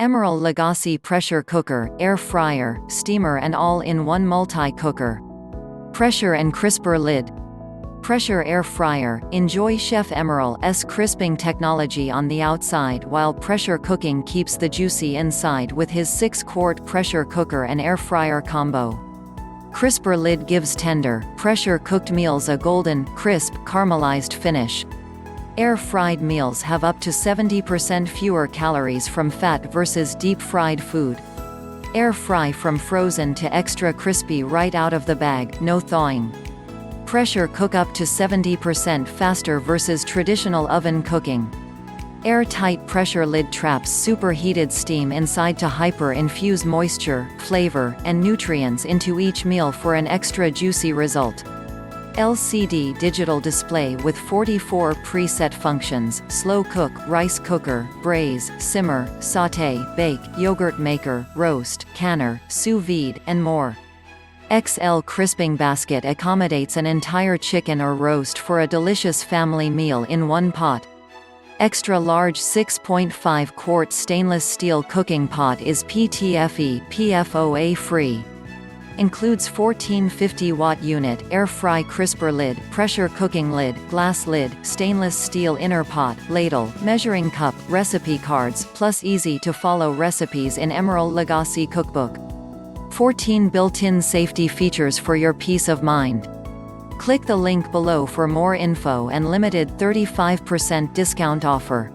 Emeril Lagasse pressure cooker, air fryer, steamer and all-in-one multi-cooker. Pressure and crisper lid. Pressure air fryer. Enjoy Chef Emeril's crisping technology on the outside while pressure cooking keeps the juicy inside with his 6-quart pressure cooker and air fryer combo. Crisper lid gives tender, pressure-cooked meals a golden, crisp, caramelized finish. Air-fried meals have up to 70% fewer calories from fat versus deep-fried food. Air fry from frozen to extra crispy right out of the bag, no thawing. Pressure cook up to 70% faster versus traditional oven cooking. Airtight pressure lid traps superheated steam inside to hyper-infuse moisture, flavor, and nutrients into each meal for an extra juicy result. LCD digital display with 44 preset functions: slow cook, rice cooker, braise, simmer, sauté, bake, yogurt maker, roast, canner, sous vide, and more. XL crisping basket accommodates an entire chicken or roast for a delicious family meal in one pot. Extra large 6.5-quart stainless steel cooking pot is PTFE, PFOA free. Includes 1450-watt unit, air fry crisper lid, pressure cooking lid, glass lid, stainless steel inner pot, ladle, measuring cup, recipe cards, plus easy-to-follow recipes in Emeril Lagasse cookbook. 14 built-in safety features for your peace of mind. Click the link below for more info and limited 35% discount offer.